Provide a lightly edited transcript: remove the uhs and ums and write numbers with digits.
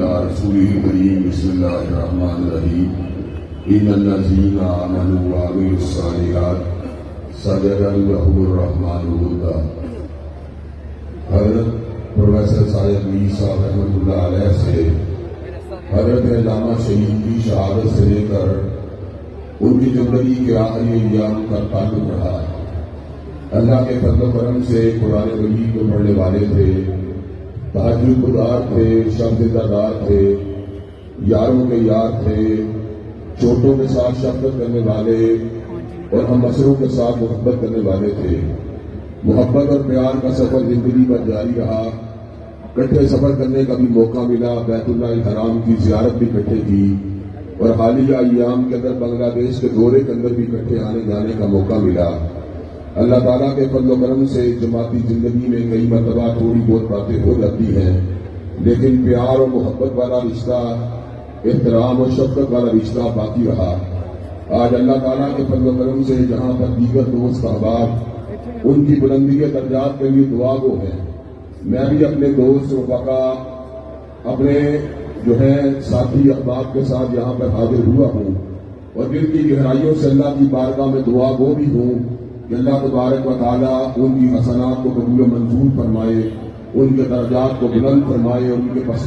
على رسوله الكريم بسم الله الرحمن الرحيم إن الذين آمنوا وعملوا الصالحات سيجعل لهم الرحمن ودا۔ حضرت پروفیسر ساجد میر صاحب رحمۃ اللہ علیہ سے حضرت علامہ شہید کی شہادت سے لے کر ان کی زندگی کے آخری ایام کا تعلق رہا ہے۔ اللہ کے فضل و کرم سے قرآن مجید کو پڑھنے والے تھے، تہجد گزار تھے، شب زندہ دار تھے، یاروں کے یار تھے، چھوٹوں کے ساتھ شفقت کرنے والے اور ہم مسروں کے ساتھ محبت کرنے والے تھے۔ محبت اور پیار کا سفر زندگی پر جاری رہا، کٹھے سفر کرنے کا بھی موقع ملا، بیت اللہ الحرام کی زیارت بھی کٹھے کی اور حالیہ ایام کے اندر بنگلہ دیش کے دورے کے اندر بھی کٹھے آنے جانے کا موقع ملا۔ اللہ تعالیٰ کے فضل و کرم سے جماعتی زندگی میں کئی مرتبہ تھوڑی بہت باتیں ہو جاتی ہیں، لیکن پیار اور محبت والا رشتہ، احترام اور شفقت والا رشتہ باقی رہا۔ آج اللہ تعالیٰ کے فضل و کرم سے جہاں پر دیگر دوست احباب ان کی بلندی کے درجات کے لیے دعا گو ہیں، میں بھی اپنے دوست رفقا، اپنے جو ہے ساتھی احباب کے ساتھ یہاں پر حاضر ہوا ہوں اور دل کی گہرائیوں سے اللہ کی بارگاہ میں دعا گو بھی ہوں کہ اللہ تبارک و تعالیٰ ان کی حسنات کو قبول و منظور فرمائے، ان کے درجات کو بلند فرمائے اور ان کے